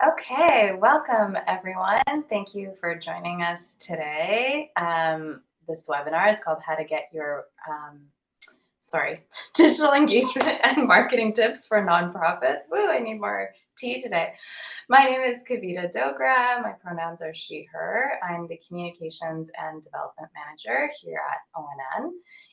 Okay, welcome everyone. Thank you for joining us today. This webinar is called How to Get Your, Digital Engagement and Marketing Tips for Nonprofits. Woo, I need more tea today. My name is Kavita Dogra. My pronouns are she, her. I'm the Communications and Development Manager here at ONN.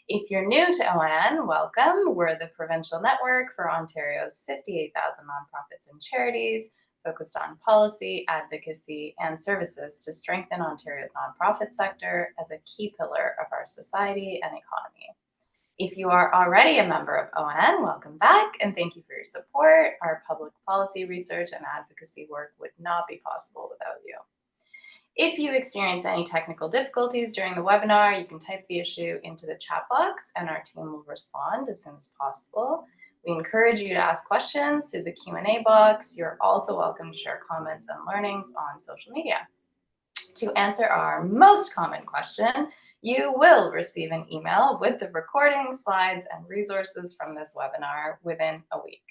If you're new to ONN, welcome. We're the provincial network for Ontario's 58,000 nonprofits and charities, focused on policy, advocacy, and services to strengthen Ontario's nonprofit sector as a key pillar of our society and economy. If you are already a member of ONN, welcome back, and thank you for your support. Our public policy research and advocacy work would not be possible without you. If you experience any technical difficulties during the webinar, you can type the issue into the chat box and our team will respond as soon as possible. We encourage you to ask questions through the Q&A box. You're also welcome to share comments and learnings on social media. To answer our most common question, you will receive an email with the recording, slides, and resources from this webinar within a week.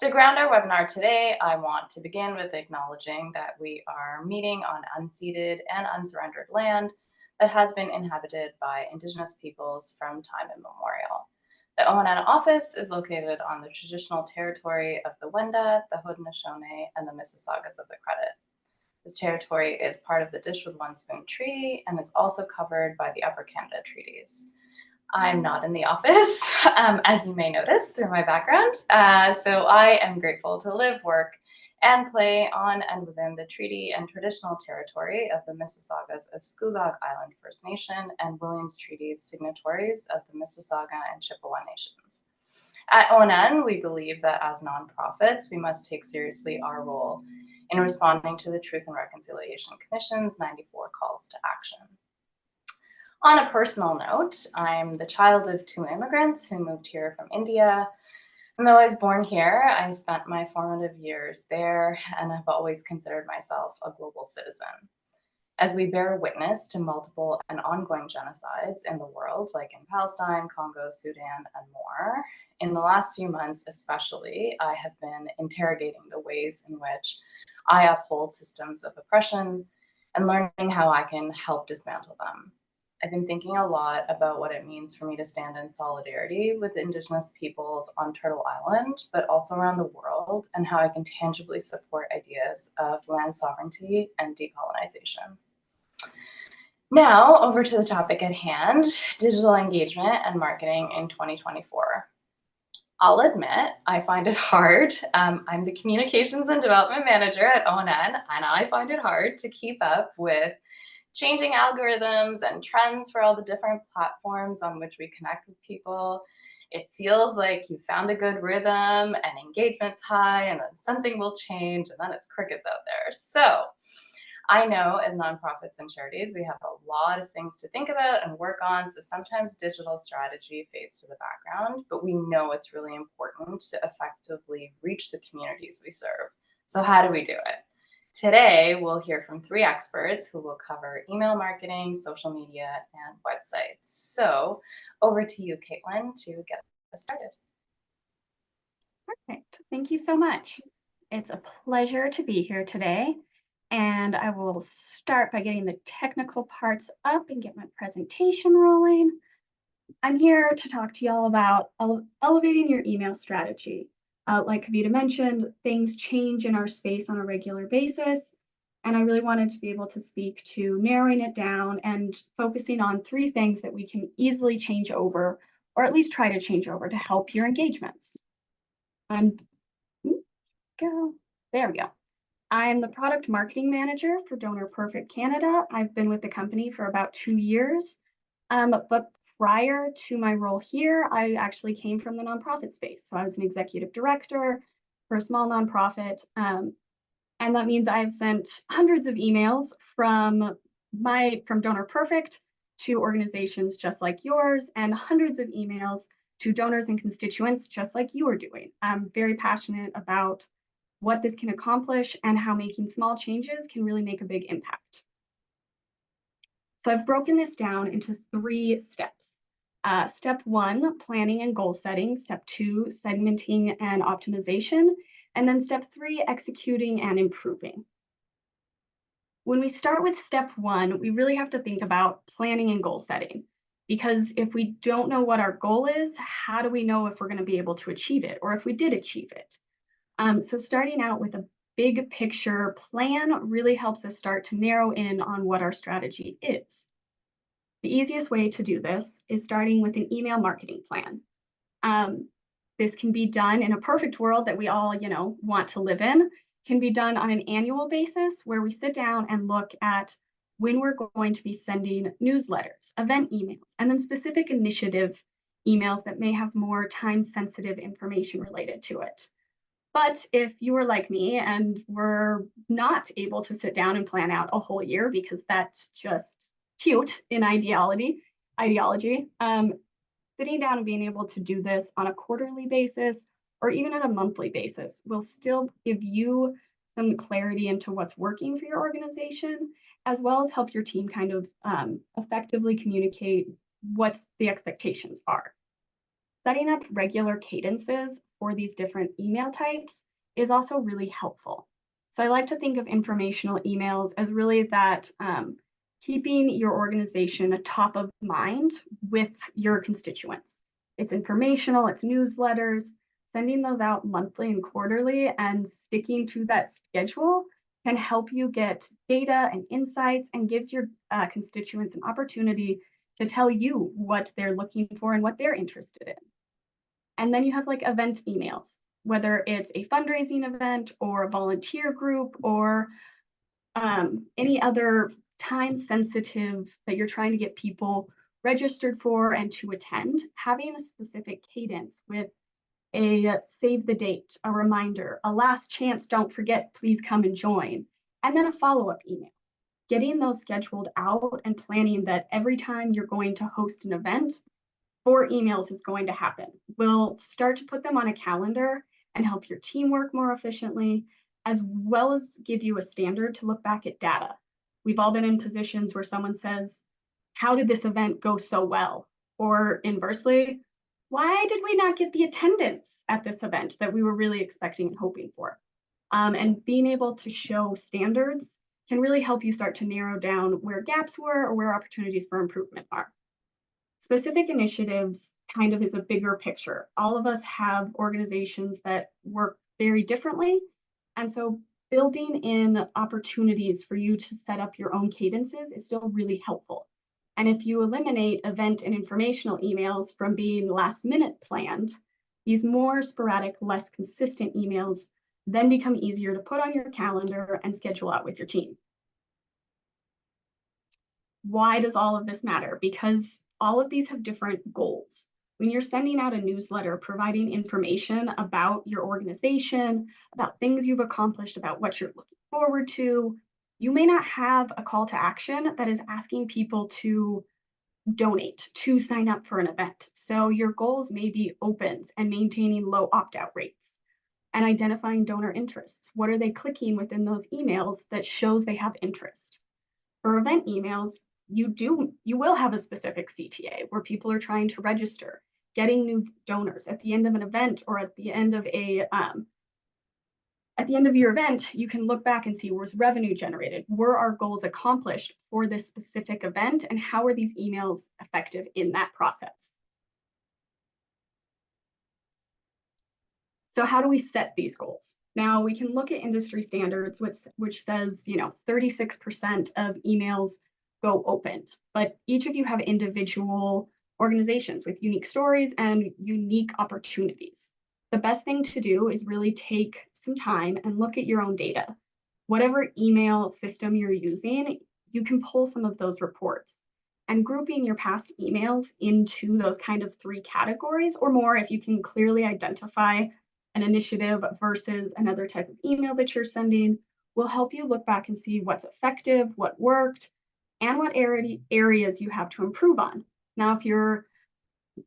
To ground our webinar today, I want to begin with acknowledging that we are meeting on unceded and unsurrendered land that has been inhabited by Indigenous peoples from time immemorial. The ONN office is located on the traditional territory of the Wendat, the Haudenosaunee, and the Mississaugas of the Credit. This territory is part of the Dish with One Spoon Treaty and is also covered by the Upper Canada Treaties. I'm not in the office, as you may notice through my background, so I am grateful to live, work, and play on and within the treaty and traditional territory of the Mississaugas of Scugog Island First Nation and Williams Treaties signatories of the Mississauga and Chippewa Nations. At ONN, we believe that as nonprofits, we must take seriously our role in responding to the Truth and Reconciliation Commission's 94 calls to action. On a personal note, I'm the child of two immigrants who moved here from India. And though I was born here, I spent my formative years there and have always considered myself a global citizen. As we bear witness to multiple and ongoing genocides in the world, like in Palestine, Congo, Sudan, and more, in the last few months especially, I have been interrogating the ways in which I uphold systems of oppression and learning how I can help dismantle them. I've been thinking a lot about what it means for me to stand in solidarity with Indigenous peoples on Turtle Island, but also around the world, and how I can tangibly support ideas of land sovereignty and decolonization. Now, over to the topic at hand, digital engagement and marketing in 2024. I'll admit, I find it hard. I'm the Communications and Development Manager at ONN, and I find it hard to keep up with changing algorithms and trends for all the different platforms on which we connect with people. It feels like you found a good rhythm and engagement's high, and then something will change, and then it's crickets out there. So I know as nonprofits and charities, we have a lot of things to think about and work on. So sometimes digital strategy fades to the background, but we know it's really important to effectively reach the communities we serve. So how do we do it? Today, we'll hear from three experts who will cover email marketing, social media, and websites. So over to you, Caitlin, to get us started. Perfect. Thank you so much. It's a pleasure to be here today. And I will start by getting the technical parts up and get my presentation rolling. I'm here to talk to y'all about elevating your email strategy. Like Kavita mentioned, things change in our space on a regular basis. And I really wanted to be able to speak to narrowing it down and focusing on three things that we can easily change over, or at least try to change over to help your engagements. There we go. I'm the product marketing manager for Donor Perfect Canada. I've been with the company for about 2 years. But prior to my role here, I actually came from the nonprofit space. So I was an executive director for a small nonprofit. And that means I've sent hundreds of emails from Donor Perfect to organizations just like yours, and hundreds of emails to donors and constituents just like you are doing. I'm very passionate about what this can accomplish and how making small changes can really make a big impact. So I've broken this down into 3 steps. Step 1, planning and goal setting. Step 2, segmenting and optimization. And then step 3, executing and improving. When we start with step 1, we really have to think about planning and goal setting. Because if we don't know what our goal is, how do we know if we're going to be able to achieve it or if we did achieve it? So starting out with a big picture plan really helps us start to narrow in on what our strategy is. The easiest way to do this is starting with an email marketing plan. Um, this can be done in a perfect world that we all, want to live in, can be done on an annual basis where we sit down and look at when we're going to be sending newsletters, event emails, and then specific initiative emails that may have more time sensitive information related to it. But if you were like me and were not able to sit down and plan out a whole year because that's just cute in ideology, sitting down and being able to do this on a quarterly basis or even on a monthly basis will still give you some clarity into what's working for your organization, as well as help your team kind of effectively communicate what the expectations are. Setting up regular cadences for these different email types is also really helpful. So I like to think of informational emails as really that keeping your organization top of mind with your constituents. It's informational, it's newsletters, sending those out monthly and quarterly and sticking to that schedule can help you get data and insights and gives your constituents an opportunity to tell you what they're looking for and what they're interested in. And then you have like event emails, whether it's a fundraising event or a volunteer group or any other time sensitive that you're trying to get people registered for and to attend, having a specific cadence with a save the date, a reminder, a last chance, don't forget, please come and join, and then a follow-up email. Getting those scheduled out and planning that every time you're going to host an event, 4 emails is going to happen. We'll start to put them on a calendar and help your team work more efficiently, as well as give you a standard to look back at data. We've all been in positions where someone says, how did this event go so well? Or inversely, why did we not get the attendance at this event that we were really expecting and hoping for? And being able to show standards can really help you start to narrow down where gaps were or where opportunities for improvement are. Specific initiatives kind of is a bigger picture. All of us have organizations that work very differently. And so building in opportunities for you to set up your own cadences is still really helpful. And if you eliminate event and informational emails from being last minute planned, these more sporadic, less consistent emails then become easier to put on your calendar and schedule out with your team. Why does all of this matter? Because all of these have different goals. When you're sending out a newsletter, providing information about your organization, about things you've accomplished, about what you're looking forward to, you may not have a call to action that is asking people to donate, to sign up for an event. So your goals may be opens and maintaining low opt-out rates and identifying donor interests. What are they clicking within those emails that shows they have interest? For event emails, you will have a specific CTA where people are trying to register, getting new donors at the end of an event or at the end of your event. You can look back and see, was revenue generated? Were our goals accomplished for this specific event? And how are these emails effective in that process? So how do we set these goals? Now we can look at industry standards, which says, 36% of emails go opened, but each of you have individual organizations with unique stories and unique opportunities. The best thing to do is really take some time and look at your own data. Whatever email system you're using, you can pull some of those reports and grouping your past emails into those kind of 3 categories or more if you can clearly identify an initiative versus another type of email that you're sending will help you look back and see what's effective, what worked, and what areas you have to improve on. Now, if your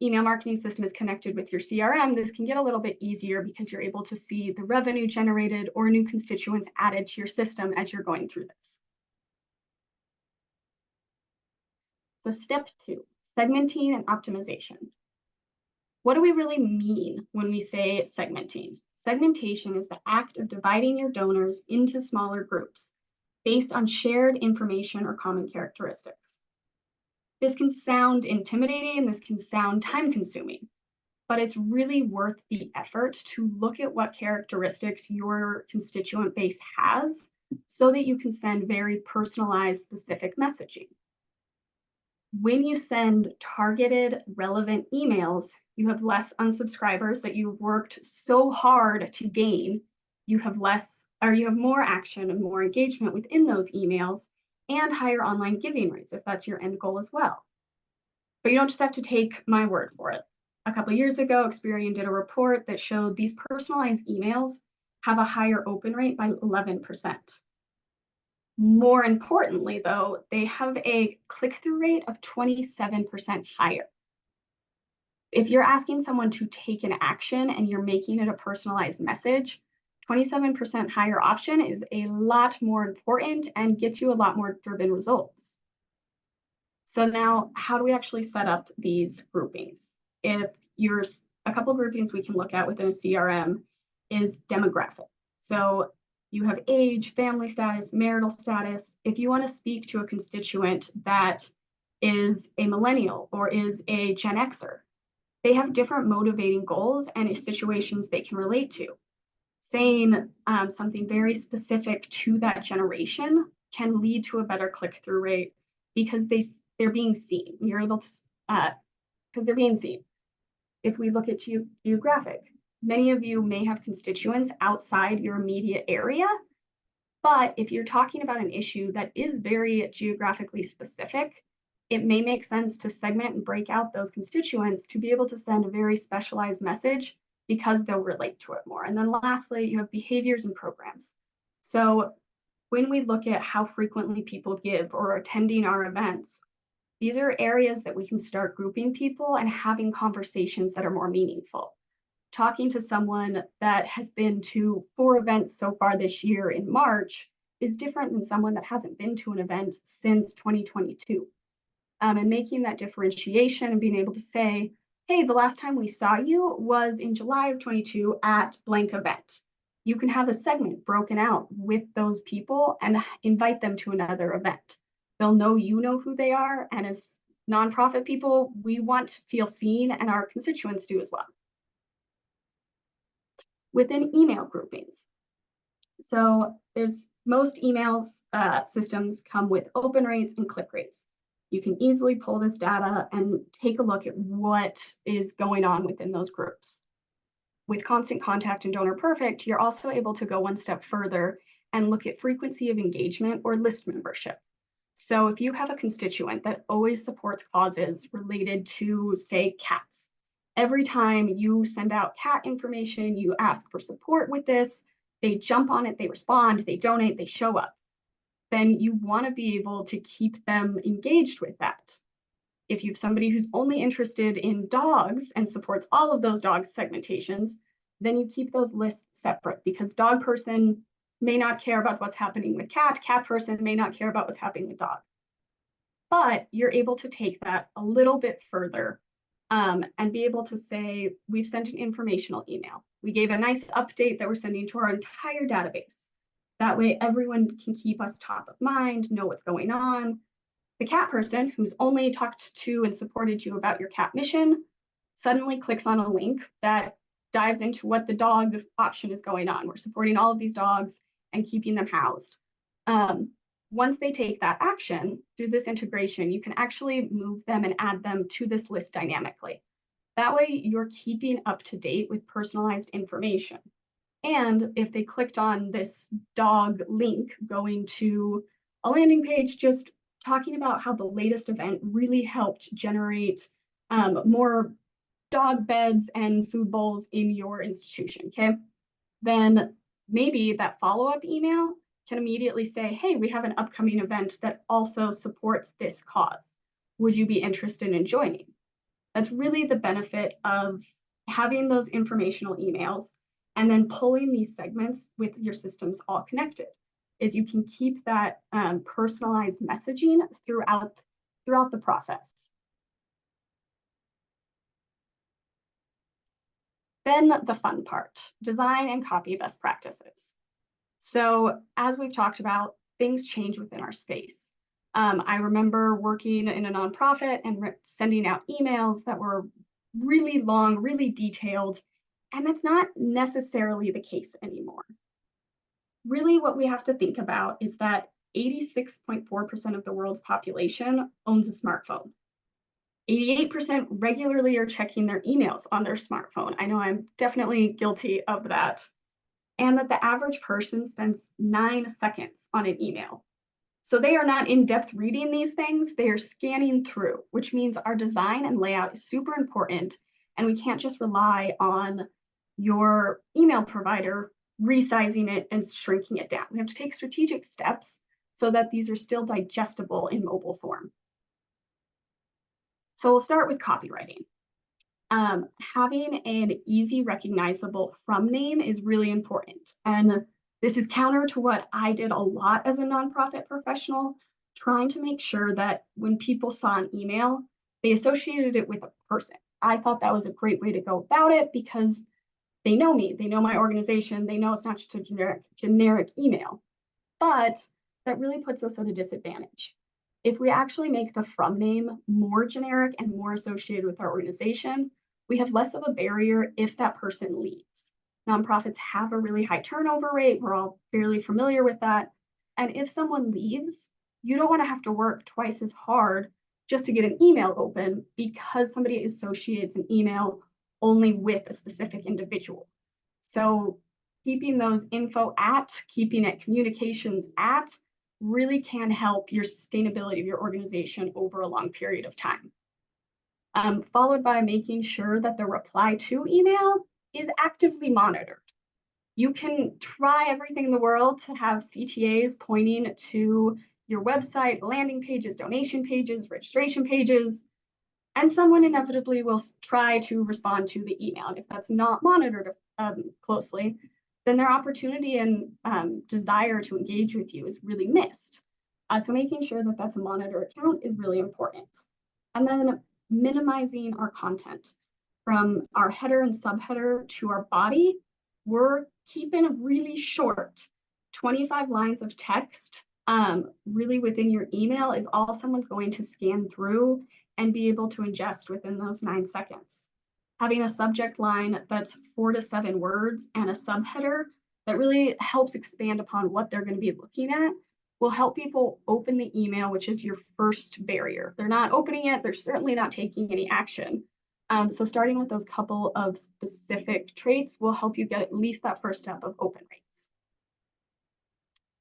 email marketing system is connected with your CRM, this can get a little bit easier because you're able to see the revenue generated or new constituents added to your system as you're going through this. So step 2, segmenting and optimization. What do we really mean when we say segmenting? Segmentation is the act of dividing your donors into smaller groups based on shared information or common characteristics. This can sound intimidating and this can sound time consuming, but it's really worth the effort to look at what characteristics your constituent base has so that you can send very personalized, specific messaging. When you send targeted, relevant emails, you have less unsubscribers that you've worked so hard to gain. You have more action and more engagement within those emails and higher online giving rates if that's your end goal as well. But you don't just have to take my word for it. A couple of years ago, Experian did a report that showed these personalized emails have a higher open rate by 11%. More importantly, though, they have a click-through rate of 27% higher. If you're asking someone to take an action and you're making it a personalized message, 27% higher option is a lot more important and gets you a lot more driven results. So now, how do we actually set up these groupings? If you're a couple groupings we can look at within a CRM is demographic. So you have age, family status, marital status. If you want to speak to a constituent that is a millennial or is a Gen Xer, they have different motivating goals and situations they can relate to. Saying something very specific to that generation can lead to a better click-through rate because they're being seen. You're able to, because they're being seen. If we look at geographic, many of you may have constituents outside your immediate area, but if you're talking about an issue that is very geographically specific, it may make sense to segment and break out those constituents to be able to send a very specialized message because they'll relate to it more. And then lastly, you have behaviors and programs. So when we look at how frequently people give or attending our events, these are areas that we can start grouping people and having conversations that are more meaningful. Talking to someone that has been to 4 events so far this year in March is different than someone that hasn't been to an event since 2022. And making that differentiation and being able to say, hey, the last time we saw you was in July of 22 at blank event. You can have a segment broken out with those people and invite them to another event. They'll know you know who they are. And as nonprofit people, we want to feel seen, and our constituents do as well. Within email groupings. So there's most emails systems come with open rates and click rates. You can easily pull this data and take a look at what is going on within those groups. With Constant Contact and Donor Perfect, you're also able to go one step further and look at frequency of engagement or list membership. So if you have a constituent that always supports causes related to, say, cats, every time you send out cat information, you ask for support with this, they jump on it, they respond, they donate, they show up, then you want to be able to keep them engaged with that. If you have somebody who's only interested in dogs and supports all of those dog segmentations, then you keep those lists separate because dog person may not care about what's happening with cat person may not care about what's happening with dog. But you're able to take that a little bit further and be able to say, we've sent an informational email. We gave a nice update that we're sending to our entire database. That way everyone can keep us top of mind, know what's going on. The cat person who's only talked to and supported you about your cat mission suddenly clicks on a link that dives into what the dog option is going on. We're supporting all of these dogs and keeping them housed. Once they take that action through this integration, you can actually move them and add them to this list dynamically. That way you're keeping up to date with personalized information. And if they clicked on this dog link going to a landing page just talking about how the latest event really helped generate more dog beds and food bowls in your institution, okay? Then maybe that follow-up email can immediately say, hey, we have an upcoming event that also supports this cause. Would you be interested in joining? That's really the benefit of having those informational emails and then pulling these segments with your systems all connected, is you can keep that personalized messaging throughout the process. Then the fun part, design and copy best practices. So as we've talked about, things change within our space. I remember working in a nonprofit and sending out emails that were really long, really detailed, and that's not necessarily the case anymore. Really, what we have to think about is that 86.4% of the world's population owns a smartphone. 88% regularly are checking their emails on their smartphone. I know I'm definitely guilty of that. And that the average person spends 9 seconds on an email. So they are not in depth reading these things, they are scanning through, which means our design and layout is super important. And we can't just rely on your email provider resizing it and shrinking it down. We have to take strategic steps so that these are still digestible in mobile form. So we'll start with copywriting. Having an easy recognizable from name is really important. And this is counter to what I did a lot as a nonprofit professional, trying to make sure that when people saw an email, they associated it with a person. I thought that was a great way to go about it because they know me, they know my organization, they know it's not just a generic email. But that really puts us at a disadvantage. If we actually make the from name more generic and more associated with our organization, we have less of a barrier if that person leaves. Nonprofits have a really high turnover rate. We're all fairly familiar with that. And if someone leaves, you don't want to have to work twice as hard just to get an email open because somebody associates an email only with a specific individual. So keeping those info at, keeping it communications at, really can help your sustainability of your organization over a long period of time. Followed by making sure that the reply to email is actively monitored. You can try everything in the world to have CTAs pointing to your website, landing pages, donation pages, registration pages, and someone inevitably will try to respond to the email. And if that's not monitored closely, then their opportunity and desire to engage with you is really missed. So making sure that that's a monitor account is really important. And then minimizing our content from our header and subheader to our body. We're keeping a really short 25 lines of text really within your email is all someone's going to scan through and be able to ingest within those 9 seconds. Having a subject line that's 4 to 7 words and a subheader that really helps expand upon what they're going to be looking at will help people open the email, which is your first barrier. They're not opening it, they're certainly not taking any action. So starting with those couple of specific traits will help you get at least that first step of open rates.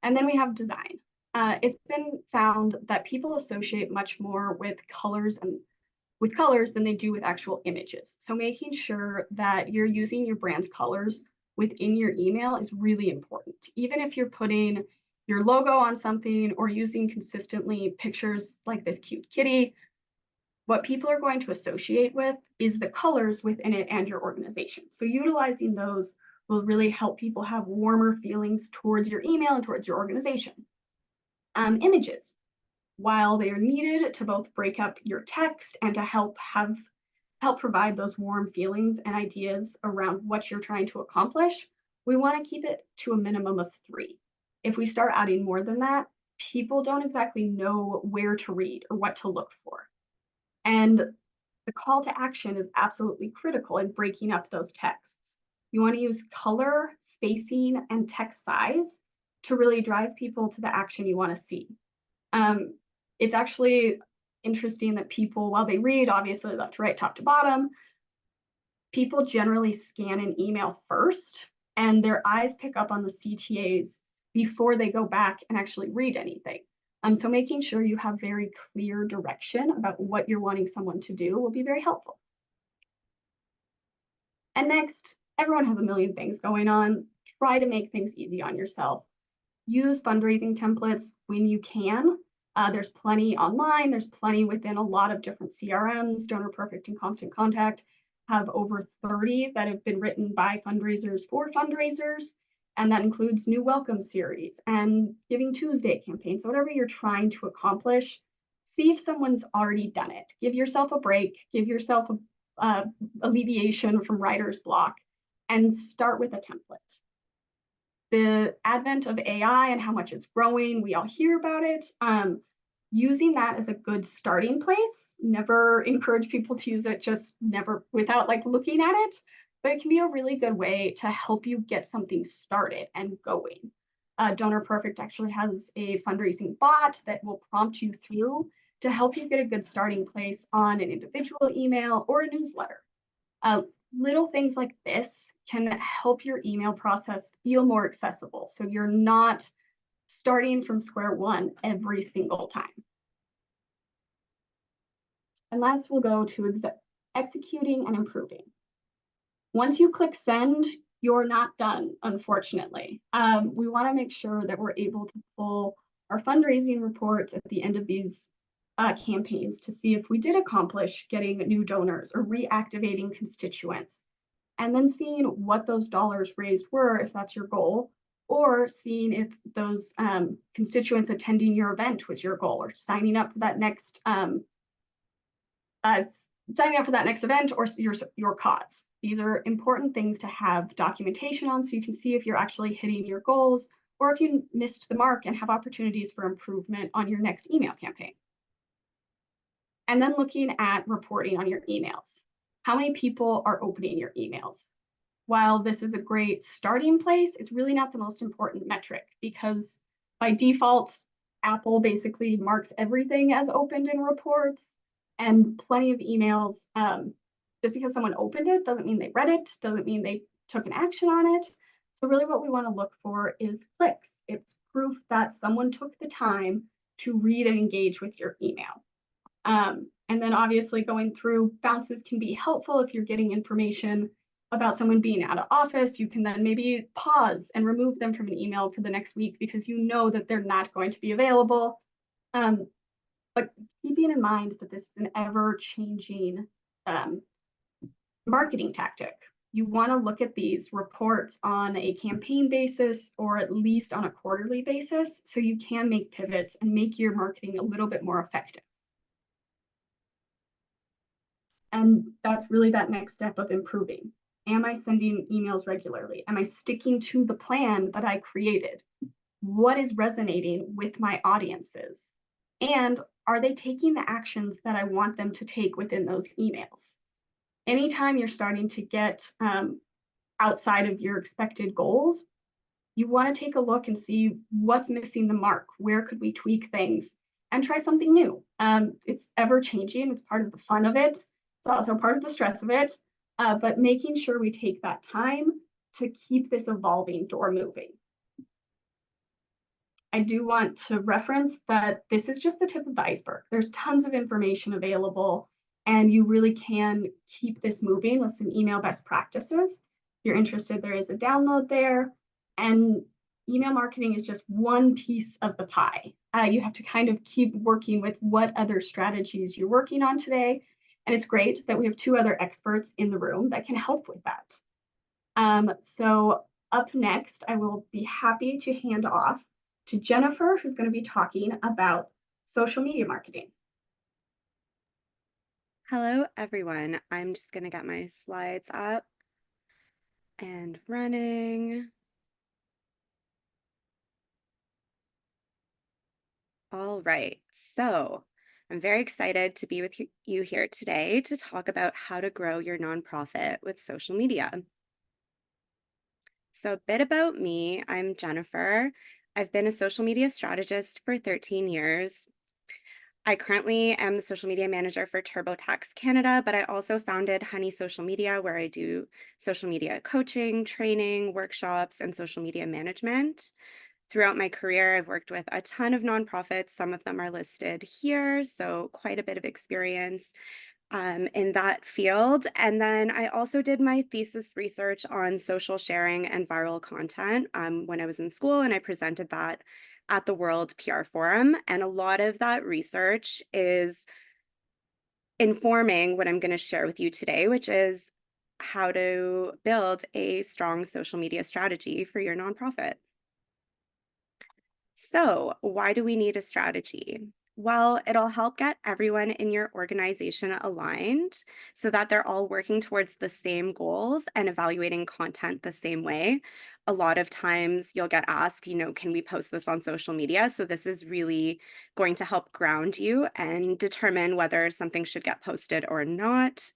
And then we have design. It's been found that people associate much more with colors than they do with actual images. So making sure that you're using your brand's colors within your email is really important. Even if you're putting your logo on something or using consistently pictures like this cute kitty, what people are going to associate with is the colors within it and your organization. So utilizing those will really help people have warmer feelings towards your email and towards your organization. Images, while they are needed to both break up your text and to help provide those warm feelings and ideas around what you're trying to accomplish, we want to keep it to a minimum of 3. If we start adding more than that, people don't exactly know where to read or what to look for. And the call to action is absolutely critical in breaking up those texts. You want to use color, spacing, and text size to really drive people to the action you want to see. It's actually interesting that people, while they read, obviously left to right, top to bottom, people generally scan an email first, and their eyes pick up on the CTAs before they go back and actually read anything. So making sure you have very clear direction about what you're wanting someone to do will be very helpful. And next, everyone has a million things going on. Try to make things easy on yourself. Use fundraising templates when you can. There's plenty online. There's plenty within a lot of different CRMs. Donor Perfect and Constant Contact have over 30 that have been written by fundraisers for fundraisers. And that includes new welcome series and Giving Tuesday campaigns. So whatever you're trying to accomplish, see if someone's already done it. Give yourself a break. Give yourself a alleviation from writer's block and start with a template. The advent of AI and how much it's growing, we all hear about it. Using that as a good starting place. Never encourage people to use it just never without like looking at it, but it can be a really good way to help you get something started and going. Donor Perfect actually has a fundraising bot that will prompt you through to help you get a good starting place on an individual email or a newsletter. Little things like this can help your email process feel more accessible. So you're not starting from square one every single time. And last, we'll go to executing and improving. Once you click send, you're not done, unfortunately. We want to make sure that we're able to pull our fundraising reports at the end of these campaigns to see if we did accomplish getting new donors or reactivating constituents, and then seeing what those dollars raised were, if that's your goal, or seeing if those constituents attending your event was your goal, or signing up for that next event or your cause. These are important things to have documentation on so you can see if you're actually hitting your goals or if you missed the mark and have opportunities for improvement on your next email campaign. And then looking at reporting on your emails. How many people are opening your emails? While this is a great starting place, it's really not the most important metric because by default, Apple basically marks everything as opened in reports, and plenty of emails. Just because someone opened it doesn't mean they read it, doesn't mean they took an action on it. So really what we want to look for is clicks. It's proof that someone took the time to read and engage with your email. And then obviously going through bounces can be helpful if you're getting information about someone being out of office. You can then maybe pause and remove them from an email for the next week because you know that they're not going to be available. But keeping in mind that this is an ever-changing marketing tactic. You want to look at these reports on a campaign basis or at least on a quarterly basis so you can make pivots and make your marketing a little bit more effective. And that's really that next step of improving. Am I sending emails regularly? Am I sticking to the plan that I created? What is resonating with my audiences? And are they taking the actions that I want them to take within those emails? Anytime you're starting to get outside of your expected goals, you want to take a look and see what's missing the mark. Where could we tweak things and try something new? It's ever changing. It's part of the fun of it. It's also part of the stress of it, but making sure we take that time to keep this evolving door moving. I do want to reference that this is just the tip of the iceberg. There's tons of information available, and you really can keep this moving with some email best practices. If you're interested, there is a download there, and email marketing is just one piece of the pie. You have to kind of keep working with what other strategies you're working on today. And it's great that we have two other experts in the room that can help with that. So up next, I will be happy to hand off to Jennifer, who's going to be talking about social media marketing. Hello, everyone. I'm just going to get my slides up and running. All right, so I'm very excited to be with you here today to talk about how to grow your nonprofit with social media. So a bit about me, I'm Jennifer. I've been a social media strategist for 13 years. I currently am the social media manager for TurboTax Canada, but I also founded Honey Social Media, where I do social media coaching, training, workshops, and social media management. Throughout my career, I've worked with a ton of nonprofits. Some of them are listed here, so quite a bit of experience in that field. And then I also did my thesis research on social sharing and viral content when I was in school, and I presented that at the World PR Forum. And a lot of that research is informing what I'm going to share with you today, which is how to build a strong social media strategy for your nonprofit. So why do we need a strategy? Well, it'll help get everyone in your organization aligned so that they're all working towards the same goals and evaluating content the same way. A lot of times you'll get asked, can we post this on social media? So, this is really going to help ground you and determine whether something should get posted or not.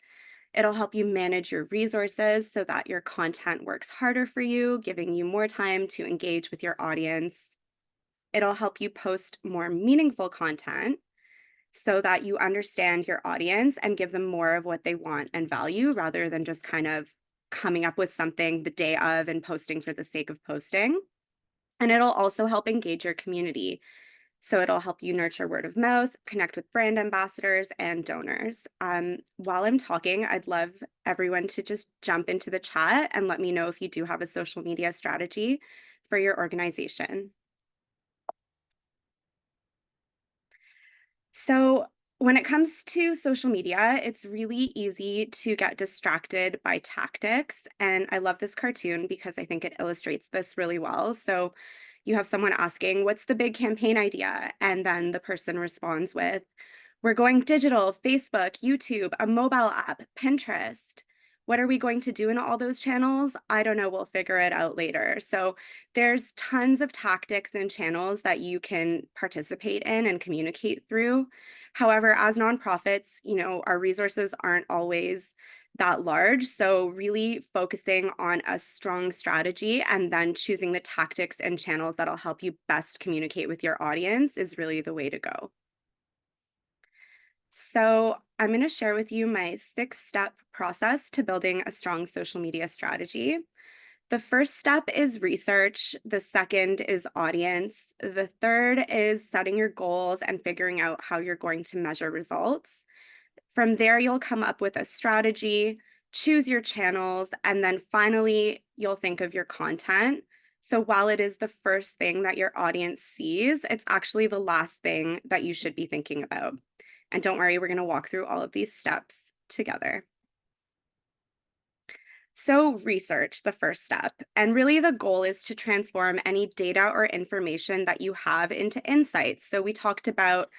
It'll help you manage your resources so that your content works harder for you, giving you more time to engage with your audience. It'll help you post more meaningful content so that you understand your audience and give them more of what they want and value rather than just kind of coming up with something the day of and posting for the sake of posting. And it'll also help engage your community. So it'll help you nurture word of mouth, connect with brand ambassadors and donors. While I'm talking, I'd love everyone to just jump into the chat and let me know if you do have a social media strategy for your organization. So, when it comes to social media, it's really easy to get distracted by tactics. And I love this cartoon because I think it illustrates this really well. So, you have someone asking, "What's the big campaign idea?" And then the person responds with, "We're going digital, Facebook, YouTube, a mobile app, Pinterest. What are we going to do in all those channels? I don't know. We'll figure it out later." So there's tons of tactics and channels that you can participate in and communicate through. However, as nonprofits, our resources aren't always that large. So really focusing on a strong strategy and then choosing the tactics and channels that'll help you best communicate with your audience is really the way to go. So, I'm going to share with you my 6-step process to building a strong social media strategy. The first step is research. The second is audience. The third is setting your goals and figuring out how you're going to measure results. From there, you'll come up with a strategy, choose your channels, and then finally, you'll think of your content. So while it is the first thing that your audience sees, it's actually the last thing that you should be thinking about. And don't worry, we're going to walk through all of these steps together. So, research, the first step. And really, the goal is to transform any data or information that you have into insights. So, we talked about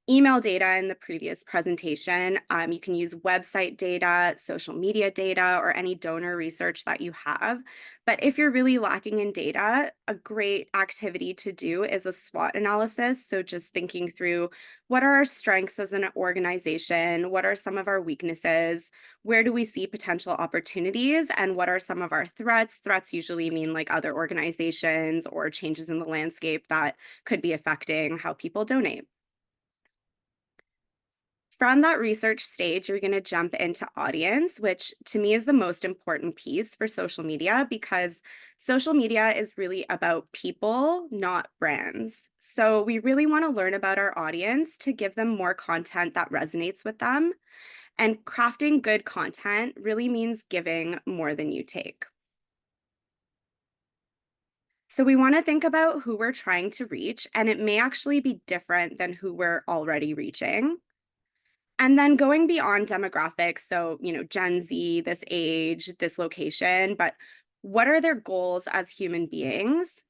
email data in the previous presentation. You can use website data, social media data, or any donor research that you have. But if you're really lacking in data, a great activity to do is a SWOT analysis. So just thinking through what are our strengths as an organization? What are some of our weaknesses? Where do we see potential opportunities? And what are some of our threats? Threats usually mean like other organizations or changes in the landscape that could be affecting how people donate. From that research stage, you're going to jump into audience, which to me is the most important piece for social media because social media is really about people, not brands. So we really want to learn about our audience to give them more content that resonates with them. And crafting good content really means giving more than you take. So we want to think about who we're trying to reach, and it may actually be different than who we're already reaching. And then going beyond demographics, so, Gen Z, this age, this location, but what are their goals as human beings?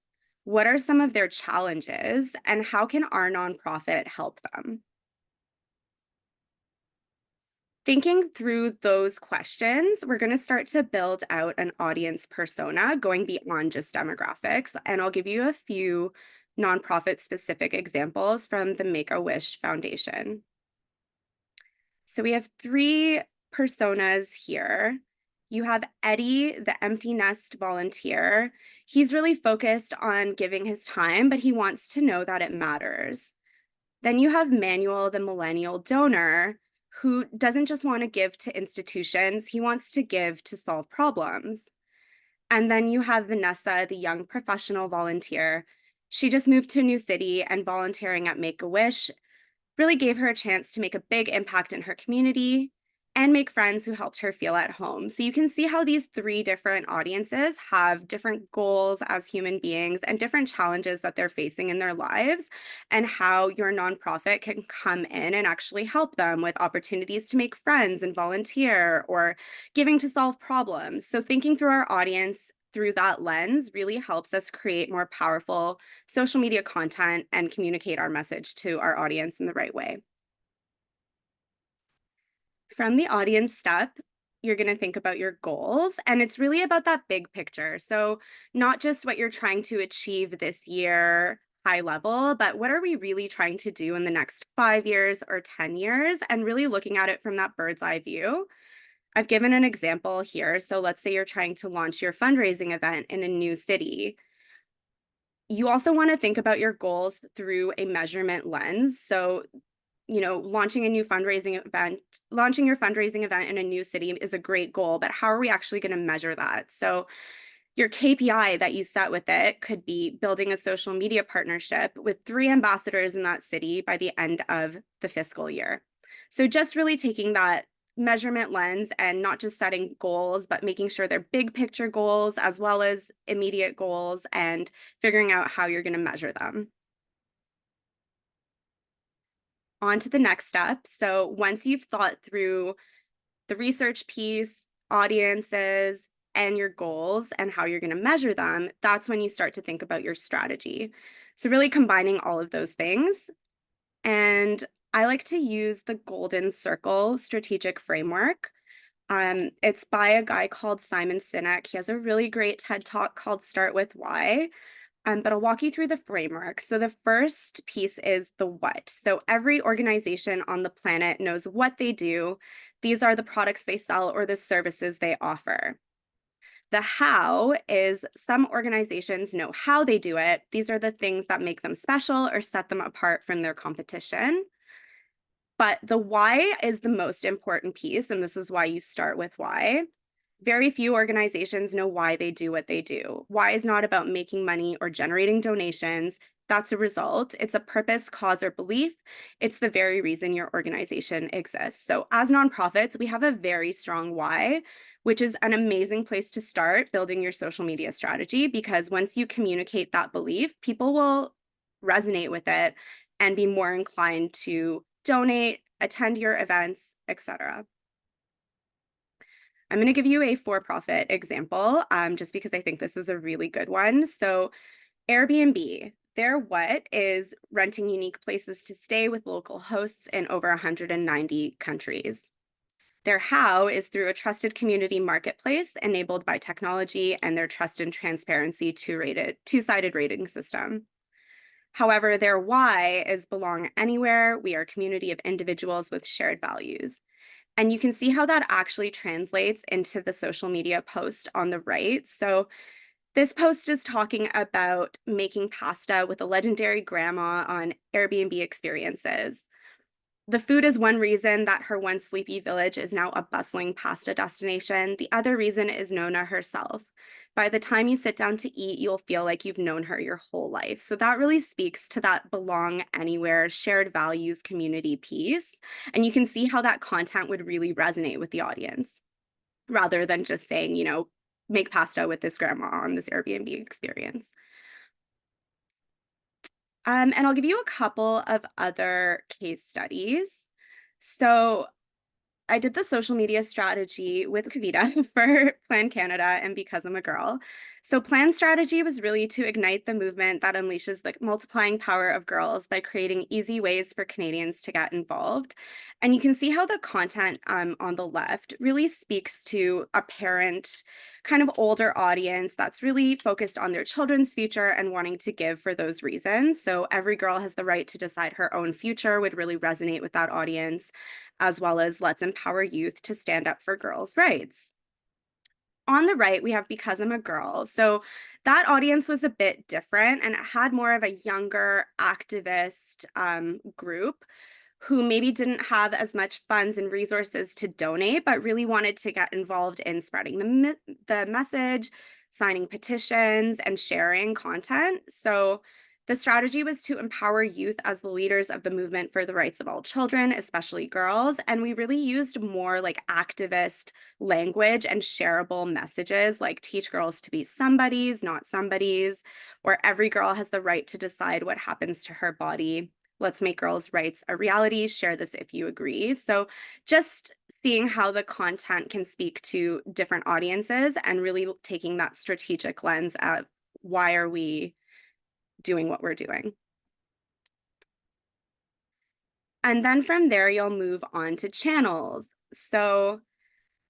What are some of their challenges? And how can our nonprofit help them? Thinking through those questions, we're going to start to build out an audience persona going beyond just demographics. And I'll give you a few nonprofit specific examples from the Make a Wish Foundation. So we have 3 personas here. You have Eddie, the empty nest volunteer. He's really focused on giving his time, but he wants to know that it matters. Then you have Manuel, the millennial donor, who doesn't just want to give to institutions, he wants to give to solve problems. And then you have Vanessa, the young professional volunteer. She just moved to a new city and volunteering at Make a Wish really gave her a chance to make a big impact in her community and make friends who helped her feel at home. So you can see how these 3 different audiences have different goals as human beings and different challenges that they're facing in their lives, and how your nonprofit can come in and actually help them with opportunities to make friends and volunteer or giving to solve problems. So thinking through our audience through that lens really helps us create more powerful social media content and communicate our message to our audience in the right way. From the audience step, you're going to think about your goals, and it's really about that big picture. So, not just what you're trying to achieve this year, high level, but what are we really trying to do in the next 5 years or 10 years, and really looking at it from that bird's eye view. I've given an example here. So, let's say you're trying to launch your fundraising event in a new city. You also want to think about your goals through a measurement lens. So, launching your fundraising event in a new city is a great goal, but how are we actually going to measure that? So, your KPI that you set with it could be building a social media partnership with 3 ambassadors in that city by the end of the fiscal year. So, just really taking that measurement lens and not just setting goals, but making sure they're big picture goals as well as immediate goals and figuring out how you're going to measure them. On to the next step. So once you've thought through the research piece, audiences, and your goals and how you're going to measure them, that's when you start to think about your strategy. So really combining all of those things. And I like to use the Golden Circle strategic framework. It's by a guy called Simon Sinek. He has a really great TED talk called Start With Why. But I'll walk you through the framework. So the first piece is the what. So every organization on the planet knows what they do. These are the products they sell or the services they offer. The how is some organizations know how they do it. These are the things that make them special or set them apart from their competition. But the why is the most important piece, and this is why you start with why. Very few organizations know why they do what they do. Why is not about making money or generating donations. That's a result. It's a purpose, cause, or belief. It's the very reason your organization exists. So, as nonprofits, we have a very strong why, which is an amazing place to start building your social media strategy because once you communicate that belief, people will resonate with it and be more inclined to donate, attend your events, etc. I'm going to give you a for-profit example, just because I think this is a really good one. So Airbnb, their what is renting unique places to stay with local hosts in over 190 countries. Their how is through a trusted community marketplace enabled by technology and their trust and transparency two-sided rating system. However, their why is belong anywhere. We are a community of individuals with shared values. And you can see how that actually translates into the social media post on the right. So this post is talking about making pasta with a legendary grandma on Airbnb experiences. The food is one reason that her once sleepy village is now a bustling pasta destination. The other reason is Nona herself. By the time you sit down to eat, you'll feel like you've known her your whole life. So that really speaks to that belong anywhere, shared values community piece. And you can see how that content would really resonate with the audience rather than just saying, make pasta with this grandma on this Airbnb experience. And I'll give you a couple of other case studies. So I did the social media strategy with Kavita for Plan Canada and Because I'm a Girl. So Plan strategy was really to ignite the movement that unleashes the multiplying power of girls by creating easy ways for Canadians to get involved. And you can see how the content on the left really speaks to a parent, kind of older audience that's really focused on their children's future and wanting to give for those reasons. So every girl has the right to decide her own future would really resonate with that audience, as well as let's empower youth to stand up for girls' rights. On the right, we have Because I'm a Girl. So that audience was a bit different and it had more of a younger activist group who maybe didn't have as much funds and resources to donate, but really wanted to get involved in spreading the message, signing petitions, and sharing content. So the strategy was to empower youth as the leaders of the movement for the rights of all children, especially girls. And we really used more like activist language and shareable messages like teach girls to be somebodies, not somebodies, or every girl has the right to decide what happens to her body. Let's make girls' rights a reality. Share this if you agree. So just seeing how the content can speak to different audiences and really taking that strategic lens of why are we doing what we're doing. And then from there, you'll move on to channels. So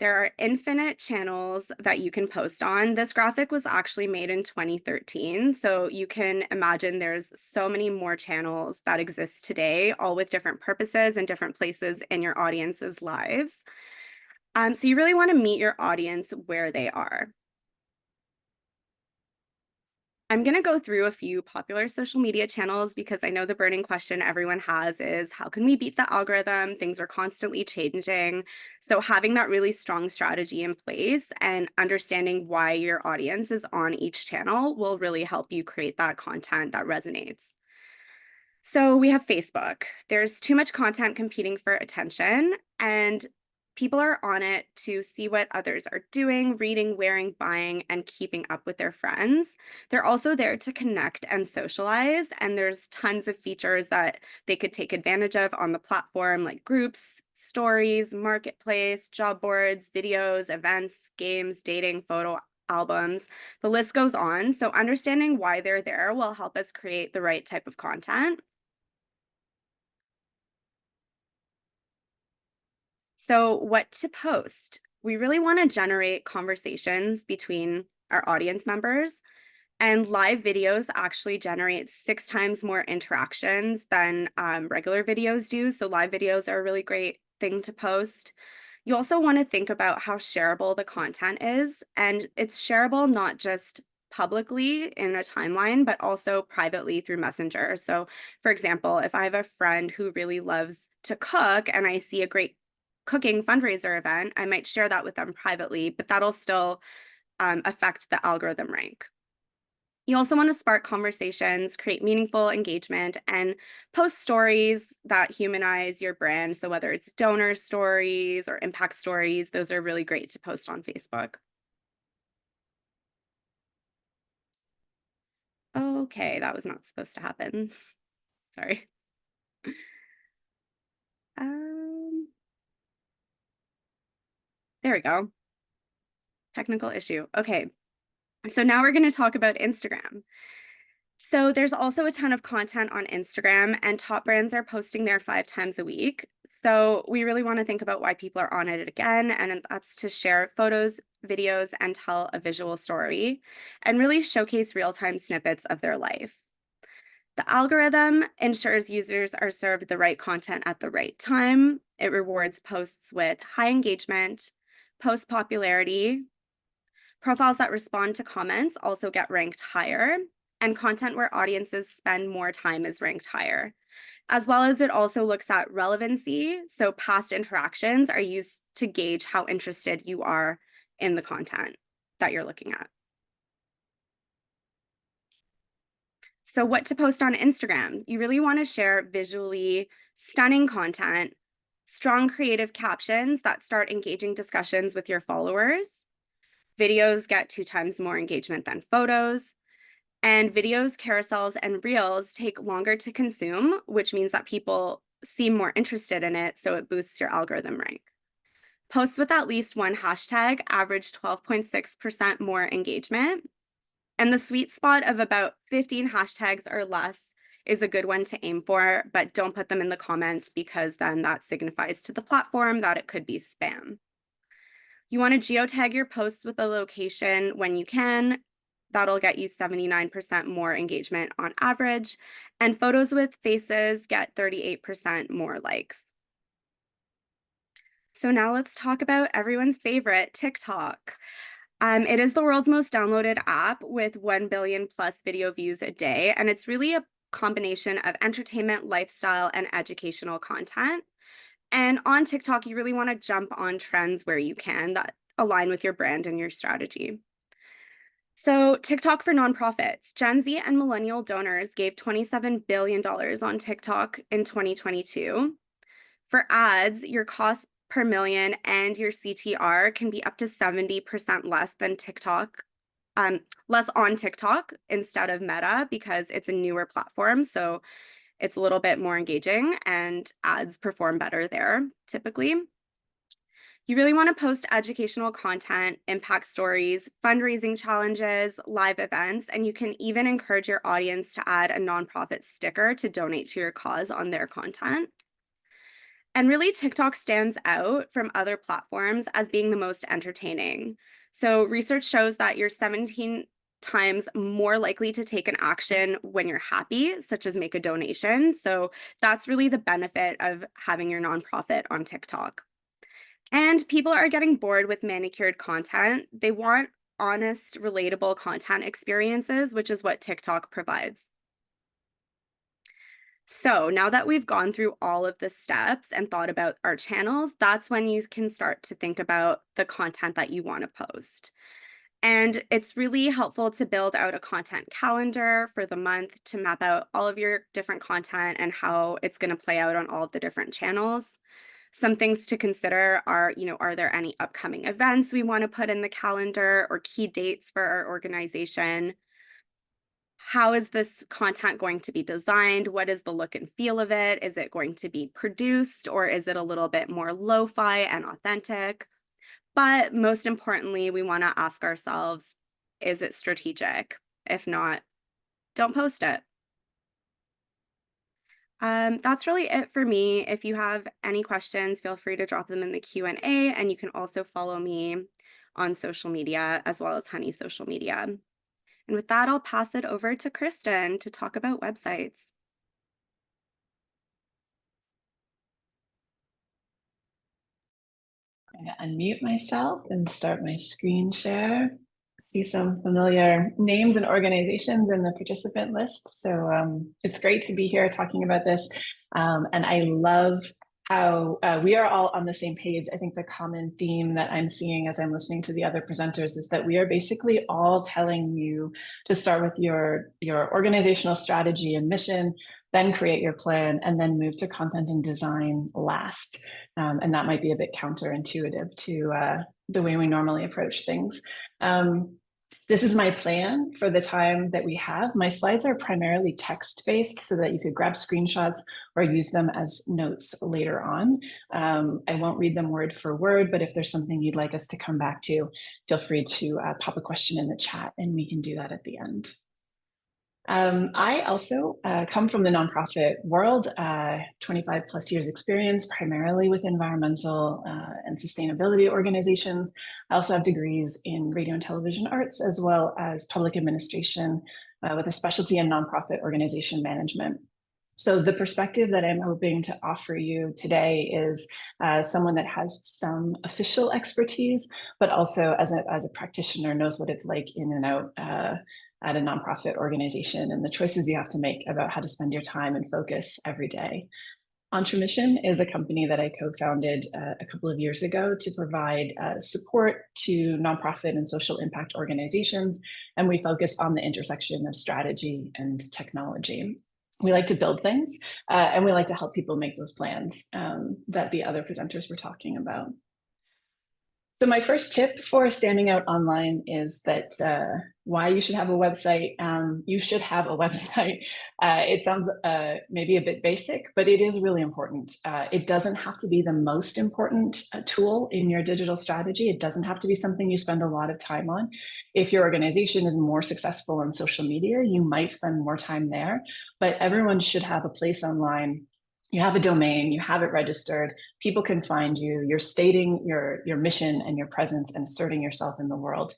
there are infinite channels that you can post on. This graphic was actually made in 2013. So you can imagine there's so many more channels that exist today, all with different purposes and different places in your audience's lives. So you really want to meet your audience where they are. I'm going to go through a few popular social media channels because I know the burning question everyone has is how can we beat the algorithm? Things are constantly changing. So having that really strong strategy in place and understanding why your audience is on each channel will really help you create that content that resonates. So we have Facebook. There's too much content competing for attention, and people are on it to see what others are doing, reading, wearing, buying, and keeping up with their friends. They're also there to connect and socialize, and there's tons of features that they could take advantage of on the platform, like groups, stories, marketplace, job boards, videos, events, games, dating, photo albums. The list goes on. So understanding why they're there will help us create the right type of content. So, what to post? We really want to generate conversations between our audience members, and live videos actually generate 6 times more interactions than regular videos do. So, live videos are a really great thing to post. You also want to think about how shareable the content is, and it's shareable not just publicly in a timeline, but also privately through Messenger. So, for example, if I have a friend who really loves to cook and I see a great cooking fundraiser event, I might share that with them privately, but that'll still affect the algorithm rank. You also want to spark conversations, create meaningful engagement, and post stories that humanize your brand. So, whether it's donor stories or impact stories, those are really great to post on Facebook. Okay, that was not supposed to happen. Sorry. Um, there we go. Technical issue. Okay, so now we're going to talk about Instagram. So there's also a ton of content on Instagram, and top brands are posting there 5 times a week. So we really want to think about why people are on it again, and that's to share photos, videos, and tell a visual story, and really showcase real-time snippets of their life. The algorithm ensures users are served the right content at the right time. It rewards posts with high engagement, post popularity. Profiles that respond to comments also get ranked higher, and content where audiences spend more time is ranked higher. As well as it also looks at relevancy. So past interactions are used to gauge how interested you are in the content that you're looking at. So, what to post on Instagram? You really want to share visually stunning content, strong creative captions that start engaging discussions with your followers. Videos get 2 times more engagement than photos. And videos, carousels, and reels take longer to consume, which means that people seem more interested in it, so it boosts your algorithm rank. Posts with at least one hashtag average 12.6% more engagement. And the sweet spot of about 15 hashtags or less is a good one to aim for, but don't put them in the comments because then that signifies to the platform that it could be spam. You want to geotag your posts with a location when you can. That'll get you 79% more engagement on average. And photos with faces get 38% more likes. So now let's talk about everyone's favorite, TikTok. It is the world's most downloaded app with 1 billion plus video views a day. And it's really a combination of entertainment, lifestyle, and educational content. And on TikTok, you really want to jump on trends where you can that align with your brand and your strategy. So, TikTok for nonprofits. Gen Z and millennial donors gave $27 billion on TikTok in 2022. For ads, your cost per million and your CTR can be up to 70% less than TikTok, less on TikTok instead of Meta because it's a newer platform. So, it's a little bit more engaging and ads perform better there typically. You really want to post educational content, impact stories, fundraising challenges, live events, and you can even encourage your audience to add a nonprofit sticker to donate to your cause on their content. And really, TikTok stands out from other platforms as being the most entertaining. So, research shows that you're 17 times more likely to take an action when you're happy, such as make a donation. So, that's really the benefit of having your nonprofit on TikTok. And people are getting bored with manicured content. They want honest, relatable content experiences, which is what TikTok provides. So now that we've gone through all of the steps and thought about our channels, that's when you can start to think about the content that you want to post. And it's really helpful to build out a content calendar for the month to map out all of your different content and how it's going to play out on all of the different channels. Some things to consider are, are there any upcoming events we want to put in the calendar or key dates for our organization? How is this content going to be designed? What is the look and feel of it? Is it going to be produced or is it a little bit more lo-fi and authentic? But most importantly, we want to ask ourselves, is it strategic? If not, don't post it. That's really it for me. If you have any questions, feel free to drop them in the Q&A, and you can also follow me on social media as well as Honey social media. And with that, I'll pass it over to Kristen to talk about websites. I'm going to unmute myself and start my screen share. See some familiar names and organizations in the participant list. So it's great to be here talking about this. And I love how we are all on the same page. I think the common theme that I'm seeing as I'm listening to the other presenters is that we are basically all telling you to start with your organizational strategy and mission, then create your plan, and then move to content and design last. And that might be a bit counterintuitive to the way we normally approach things. This is my plan for the time that we have. My slides are primarily text-based so that you could grab screenshots or use them as notes later on. I won't read them word for word, but if there's something you'd like us to come back to, feel free to pop a question in the chat and we can do that at the end. I also come from the nonprofit world, 25 plus years experience, primarily with environmental and sustainability organizations. I also have degrees in radio and television arts, as well as public administration with a specialty in nonprofit organization management. So the perspective that I'm hoping to offer you today is someone that has some official expertise, but also as a practitioner knows what it's like in and out at a nonprofit organization and the choices you have to make about how to spend your time and focus every day. Entremission is a company that I co-founded a couple of years ago to provide support to nonprofit and social impact organizations, and we focus on the intersection of strategy and technology. We like to build things, and we like to help people make those plans that the other presenters were talking about. So my first tip for standing out online is that why you should have a website. You should have a website. It sounds maybe a bit basic, but it is really important. It doesn't have to be the most important tool in your digital strategy. It doesn't have to be something you spend a lot of time on. If your organization is more successful on social media, you might spend more time there, but everyone should have a place online. You have a domain, you have it registered, people can find you, you're stating your mission and your presence and asserting yourself in the world.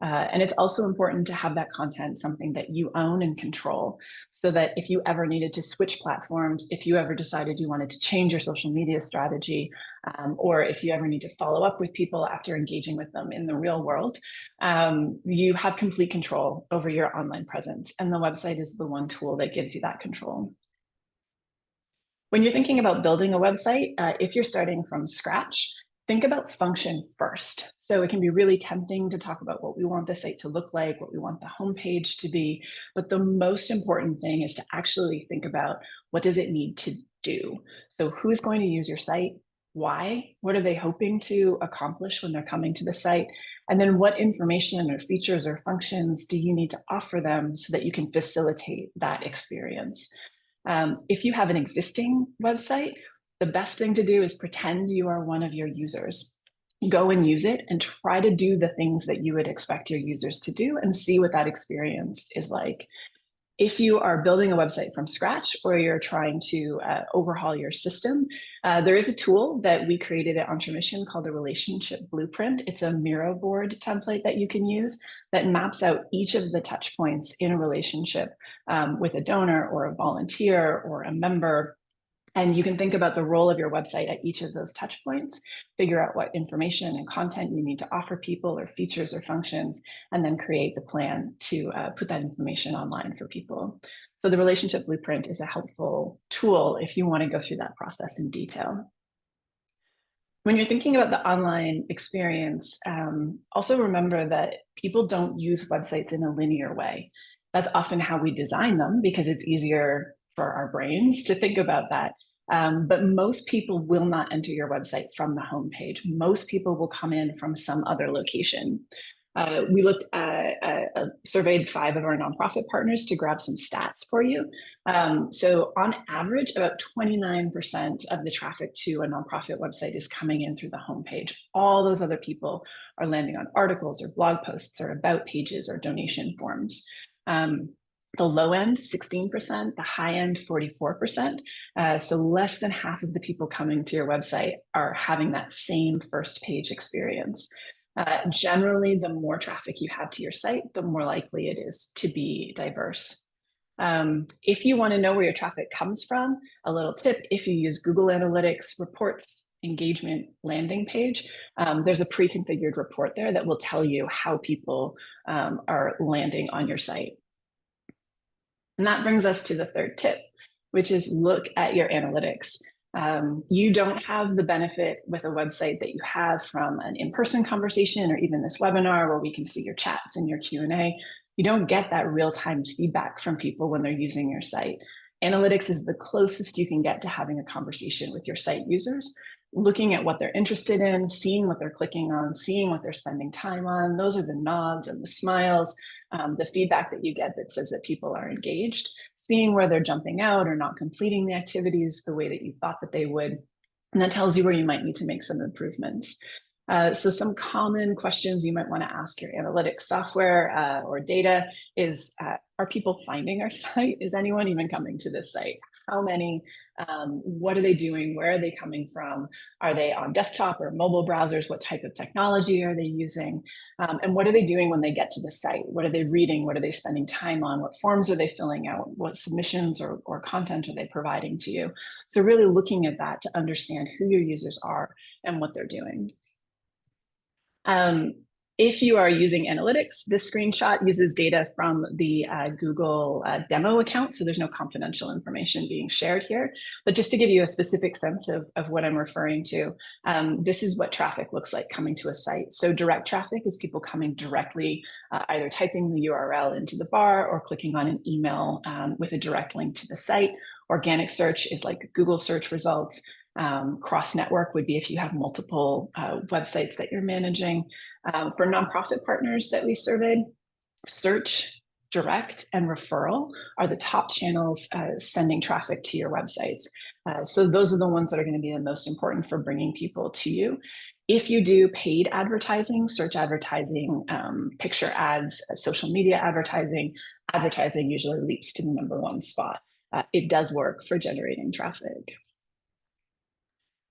And it's also important to have that content something that you own and control, so that if you ever needed to switch platforms, if you ever decided you wanted to change your social media strategy, or if you ever need to follow up with people after engaging with them in the real world, you have complete control over your online presence. And the website is the one tool that gives you that control. When you're thinking about building a website, if you're starting from scratch, think about function first. So it can be really tempting to talk about what we want the site to look like, what we want the homepage to be. But the most important thing is to actually think about what does it need to do? So who's going to use your site? Why? What are they hoping to accomplish when they're coming to the site? And then what information or features or functions do you need to offer them so that you can facilitate that experience? If you have an existing website, the best thing to do is pretend you are one of your users. go and use it and try to do the things that you would expect your users to do and see what that experience is like. If you are building a website from scratch or you're trying to overhaul your system, there is a tool that we created at Entremission called the Relationship Blueprint. It's a Miro board template that you can use that maps out each of the touch points in a relationship with a donor or a volunteer or a member. And you can think about the role of your website at each of those touch points, figure out what information and content you need to offer people or features or functions, and then create the plan to put that information online for people. So the Relationship Blueprint is a helpful tool if you want to go through that process in detail. When you're thinking about the online experience, also remember that people don't use websites in a linear way. That's often how we design them because it's easier for our brains to think about that. But most people will not enter your website from the homepage. Most people will come in from some other location. We looked at, surveyed 5 of our nonprofit partners to grab some stats for you. So on average, about 29% of the traffic to a nonprofit website is coming in through the homepage. All those other people are landing on articles or blog posts or about pages or donation forms. The low end, 16%, the high end, 44%. So less than half of the people coming to your website are having that same first page experience. Generally, the more traffic you have to your site, the more likely it is to be diverse. If you want to know where your traffic comes from, a little tip, if you use Google Analytics reports, engagement landing page, there's a pre-configured report there that will tell you how people are landing on your site. And that brings us to the third tip, which is look at your analytics. You don't have the benefit with a website that you have from an in-person conversation or even this webinar where we can see your chats and your Q&A. You don't get that real-time feedback from people when they're using your site. Analytics is the closest you can get to having a conversation with your site users, looking at what they're interested in, seeing what they're clicking on, seeing what they're spending time on. Those are the nods and the smiles. The feedback that you get that says that people are engaged, seeing where they're jumping out or not completing the activities the way that you thought that they would. And that tells you where you might need to make some improvements. So some common questions you might want to ask your analytics software or data is, are people finding our site? Is anyone even coming to this site? How many? What are they doing? Where are they coming from? Are they on desktop or mobile browsers? What type of technology are they using? And what are they doing when they get to the site? What are they reading? What are they spending time on? What forms are they filling out? What submissions or content are they providing to you? So really looking at that to understand who your users are and what they're doing. If you are using analytics, this screenshot uses data from the Google demo account, so there's no confidential information being shared here. But just to give you a specific sense of what I'm referring to, this is what traffic looks like coming to a site. So direct traffic is people coming directly, either typing the URL into the bar or clicking on an email with a direct link to the site. Organic search is like Google search results. Cross-network would be if you have multiple websites that you're managing. For nonprofit partners that we surveyed, search, direct, and referral are the top channels sending traffic to your websites. So those are the ones that are going to be the most important for bringing people to you. If you do paid advertising, search advertising, picture ads, social media advertising, advertising usually leaps to the #1 spot. It does work for generating traffic.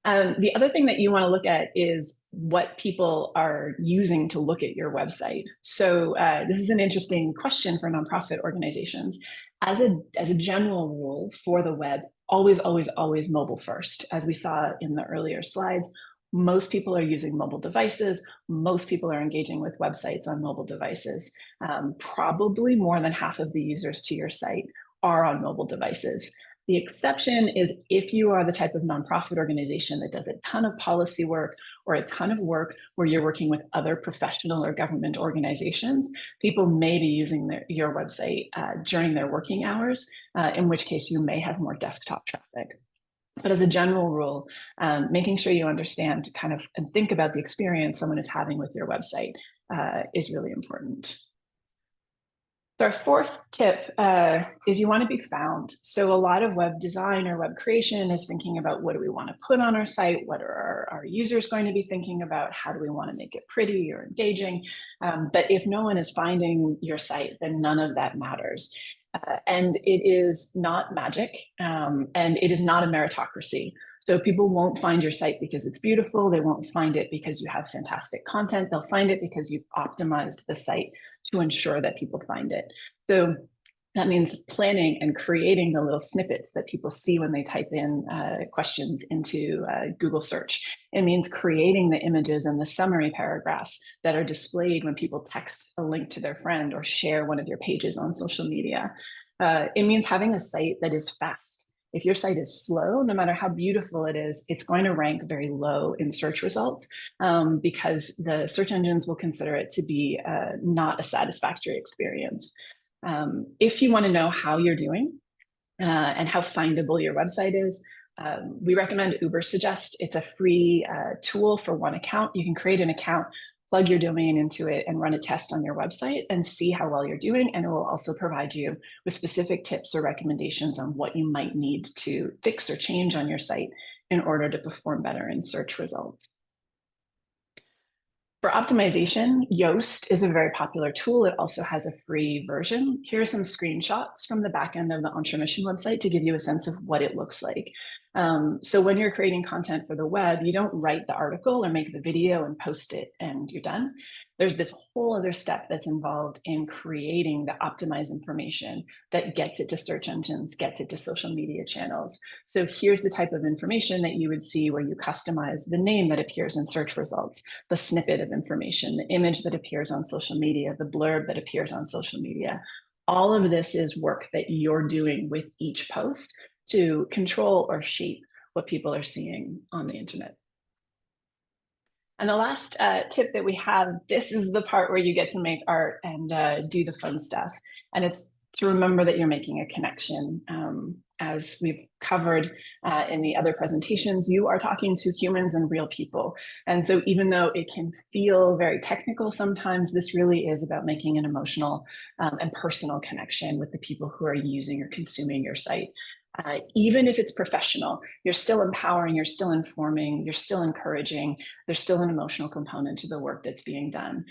The other thing that you want to look at is what people are using to look at your website. So this is an interesting question for nonprofit organizations. As a general rule for the web, always, always, always mobile first. As we saw in the earlier slides, most people are using mobile devices. Most people are engaging with websites on mobile devices. Probably more than half of the users to your site are on mobile devices. The exception is if you are the type of nonprofit organization that does a ton of policy work or a ton of work where you're working with other professional or government organizations, people may be using your website during their working hours, in which case you may have more desktop traffic. But as a general rule, making sure you understand kind of and think about the experience someone is having with your website is really important. So our fourth tip is you want to be found. So a lot of web design or web creation is thinking about what do we want to put on our site? What are our users going to be thinking about? How do we want to make it pretty or engaging? But if no one is finding your site, then none of that matters. And it is not magic, and it is not a meritocracy. So people won't find your site because it's beautiful. They won't find it because you have fantastic content. They'll find it because you've optimized the site to ensure that people find it. So that means planning and creating the little snippets that people see when they type in questions into Google search. It means creating the images and the summary paragraphs that are displayed when people text a link to their friend or share one of your pages on social media. It means having a site that is fast. If your site is slow, no matter how beautiful it is, it's going to rank very low in search results because the search engines will consider it to be not a satisfactory experience. If you want to know how you're doing and how findable your website is, we recommend Ubersuggest. It's a free tool for one account. You can create an account, plug your domain into it, and run a test on your website and see how well you're doing. And it will also provide you with specific tips or recommendations on what you might need to fix or change on your site in order to perform better in search results. For optimization, Yoast is a very popular tool. It also has a free version. Here are some screenshots from the back end of the Entremission website to give you a sense of what it looks like. So when you're creating content for the web, you don't write the article or make the video and post it and you're done. There's this whole other step that's involved in creating the optimized information that gets it to search engines, gets it to social media channels. So here's the type of information that you would see where you customize the name that appears in search results, the snippet of information, the image that appears on social media, the blurb that appears on social media. All of this is work that you're doing with each post to control or shape what people are seeing on the internet. And the last tip that we have, this is the part where you get to make art and do the fun stuff. And it's to remember that you're making a connection. As we've covered in the other presentations, you are talking to humans and real people. And so even though it can feel very technical sometimes, this really is about making an emotional and personal connection with the people who are using or consuming your site. Even if it's professional, you're still empowering, you're still informing, you're still encouraging, there's still an emotional component to the work that's being done.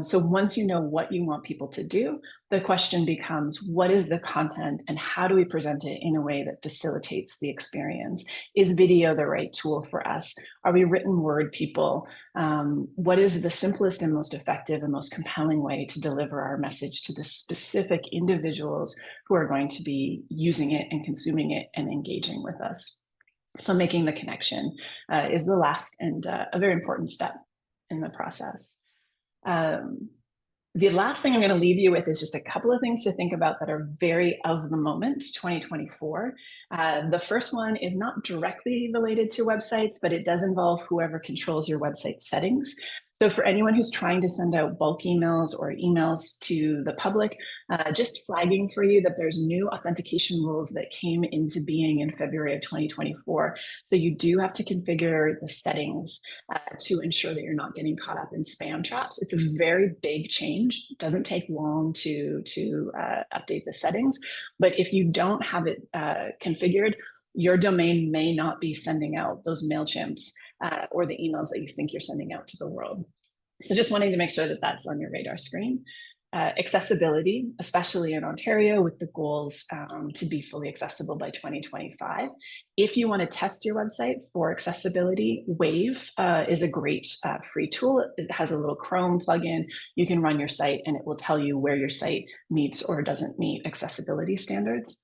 So once you know what you want people to do, the question becomes, what is the content and how do we present it in a way that facilitates the experience? Is video the right tool for us? Are we written word people? What is the simplest and most effective and most compelling way to deliver our message to the specific individuals who are going to be using it and consuming it and engaging with us? So making the connection is the last and a very important step in the process. The last thing I'm going to leave you with is just a couple of things to think about that are very of the moment, 2024. The first one is not directly related to websites, but it does involve whoever controls your website settings. So for anyone who's trying to send out bulk emails or emails to the public, just flagging for you that there's new authentication rules that came into being in February of 2024. So you do have to configure the settings to ensure that you're not getting caught up in spam traps. It's a very big change. It doesn't take long to update the settings, but if you don't have it configured, your domain may not be sending out those MailChimps or the emails that you think you're sending out to the world. So just wanting to make sure that that's on your radar screen. Accessibility, especially in Ontario, with the goals to be fully accessible by 2025. If you want to test your website for accessibility, Wave is a great free tool. It has a little Chrome plugin. You can run your site and it will tell you where your site meets or doesn't meet accessibility standards.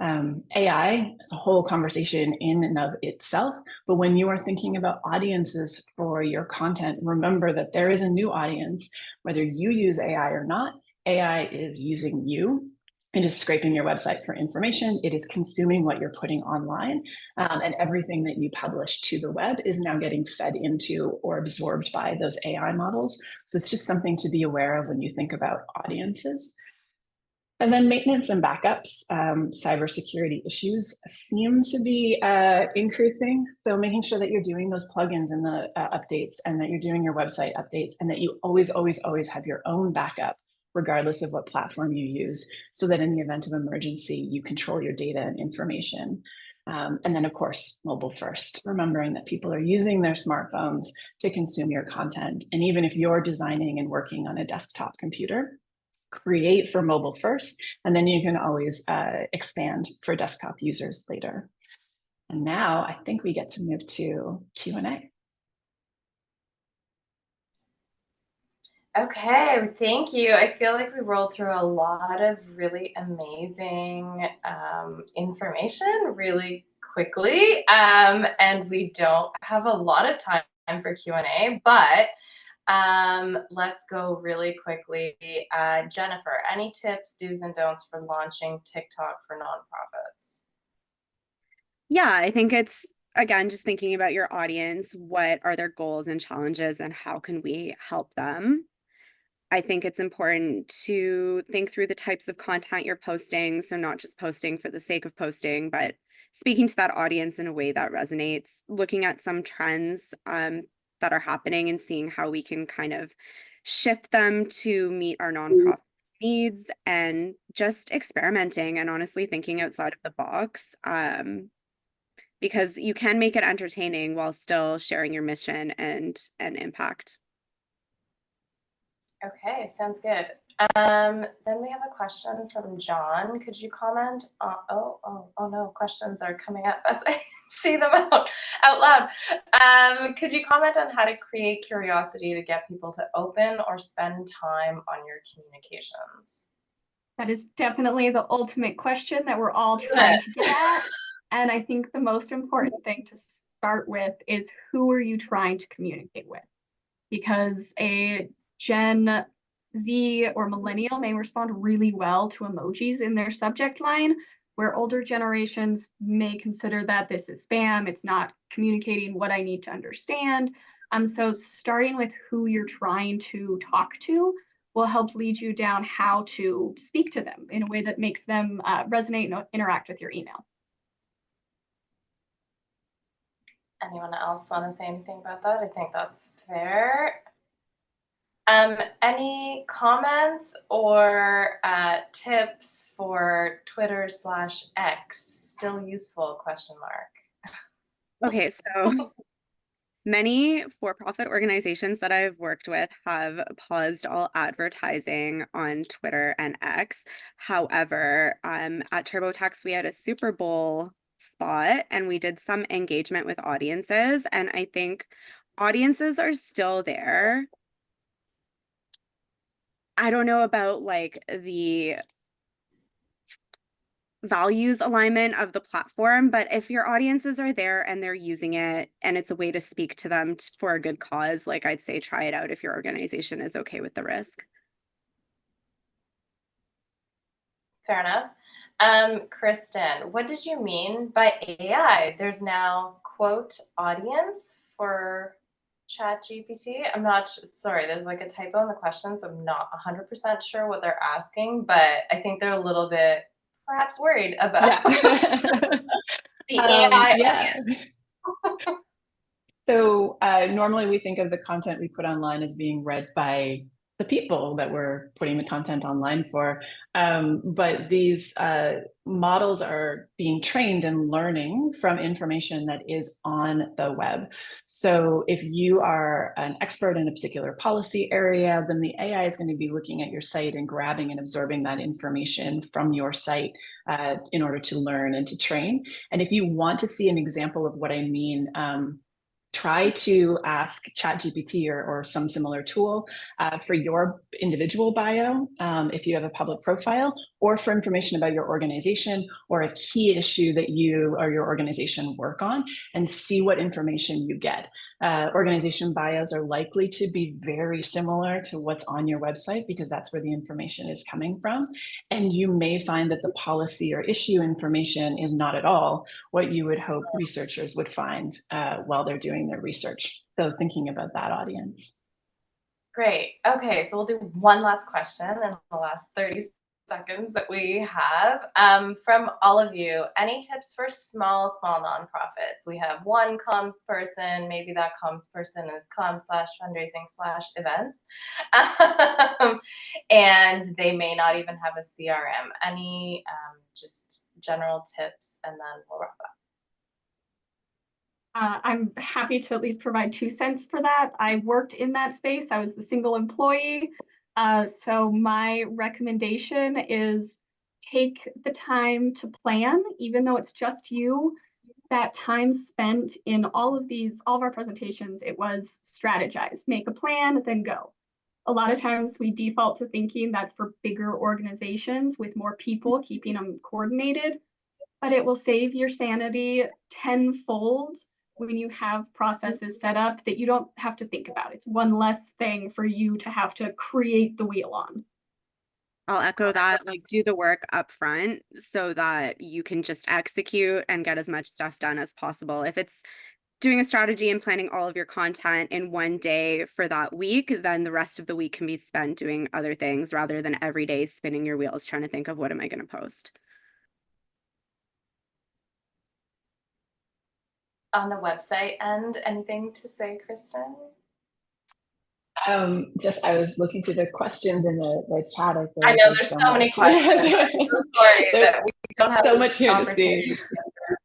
AI is a whole conversation in and of itself, but when you are thinking about audiences for your content, remember that there is a new audience. Whether you use AI or not, AI is using you. It is scraping your website for information. It is consuming what you're putting online, and everything that you publish to the web is now getting fed into or absorbed by those AI models. So it's just something to be aware of when you think about audiences. And then maintenance and backups, cybersecurity issues seem to be increasing. So making sure that you're doing those plugins and the updates and that you're doing your website updates and that you always, always, always have your own backup regardless of what platform you use, so that in the event of emergency, you control your data and information. And then, of course, mobile first, remembering that people are using their smartphones to consume your content. And even if you're designing and working on a desktop computer, create for mobile first, and then you can always expand for desktop users later. And now I think we get to move to Q&A. Okay, thank you. I feel like we rolled through a lot of really amazing information really quickly, and we don't have a lot of time for Q&A, but let's go really quickly. Jennifer, any tips, do's and don'ts for launching TikTok for nonprofits? Yeah, I think it's, again, just thinking about your audience. What are their goals and challenges, and how can we help them? I think it's important to think through the types of content you're posting. So not just posting for the sake of posting, but speaking to that audience in a way that resonates, looking at some trends that are happening and seeing how we can kind of shift them to meet our nonprofit needs, and just experimenting and honestly thinking outside of the box. Because you can make it entertaining while still sharing your mission and impact. Okay, sounds good. Then we have a question from John. Could you comment on, oh no, questions are coming up as I see them out loud. Could you comment on how to create curiosity to get people to open or spend time on your communications? That is definitely the ultimate question that we're all trying to get at. And I think the most important thing to start with is, who are you trying to communicate with? Because a Gen Z or millennial may respond really well to emojis in their subject line, where older generations may consider that this is spam, it's not communicating what I need to understand. So starting with who you're trying to talk to will help lead you down how to speak to them in a way that makes them resonate and interact with your email. Anyone else want to say anything about that? I think that's fair. Any comments or tips for Twitter/X? Still useful? Question mark. Okay, so many for-profit organizations that I've worked with have paused all advertising on Twitter and X. However, at TurboTax, we had a Super Bowl spot and we did some engagement with audiences, and I think audiences are still there. I don't know about like the values alignment of the platform, but if your audiences are there and they're using it and it's a way to speak to them for a good cause, like I'd say try it out if your organization is okay with the risk. Fair enough. Kristen, what did you mean by AI? There's now quote audience for ChatGPT. I'm not sorry, there's like a typo in the question, so I'm not 100% sure what they're asking, but I think they're a little bit perhaps worried about the AI audience. So normally we think of the content we put online as being read by the people that we're putting the content online for. But these models are being trained and learning from information that is on the web. So if you are an expert in a particular policy area, then the AI is going to be looking at your site and grabbing and absorbing that information from your site in order to learn and to train. And if you want to see an example of what I mean, try to ask ChatGPT or some similar tool for your individual bio, if you have a public profile, or for information about your organization or a key issue that you or your organization work on, and see what information you get. Organization bios are likely to be very similar to what's on your website because that's where the information is coming from. And you may find that the policy or issue information is not at all what you would hope researchers would find while they're doing their research. So thinking about that audience. Great. Okay, so we'll do one last question in the last 30 seconds that we have from all of you. Any tips for small nonprofits? We have one comms person. Maybe that comms person is comm/fundraising/events, and they may not even have a CRM. Any just general tips, and then we'll wrap up. I'm happy to at least provide 2 cents for that. I worked in that space. I was the single employee. So my recommendation is take the time to plan, even though it's just you. That time spent in all of our presentations, it was strategize, make a plan, then go. A lot of times we default to thinking that's for bigger organizations with more people, keeping them coordinated, but it will save your sanity tenfold when you have processes set up that you don't have to think about. It's one less thing for you to have to create the wheel on. I'll echo that, like do the work up front so that you can just execute and get as much stuff done as possible. If it's doing a strategy and planning all of your content in one day for that week, then the rest of the week can be spent doing other things rather than every day spinning your wheels trying to think of what am I going to post. On the website end, anything to say, Kristen? Just I was looking through the questions in the chat. I feel I like know there's there's so many much. questions. I'm so sorry There's that we don't have so the much here to opportunity see.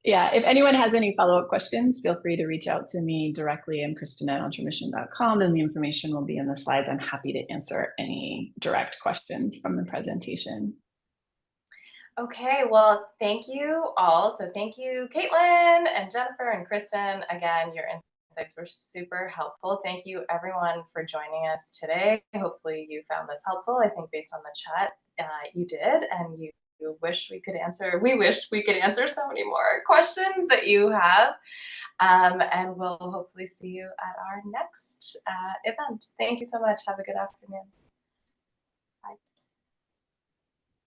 Yeah, if anyone has any follow-up questions, feel free to reach out to me directly. I'm Kristen@entremission.com, and the information will be in the slides. I'm happy to answer any direct questions from the presentation. Okay, well, thank you all. So thank you, Caitlin and Jennifer and Kristen. Again, your insights were super helpful. Thank you, everyone, for joining us today. Hopefully you found this helpful. I think based on the chat, you did, and you wish we could answer. We wish we could answer so many more questions that you have. And we'll hopefully see you at our next event. Thank you so much. Have a good afternoon. Bye.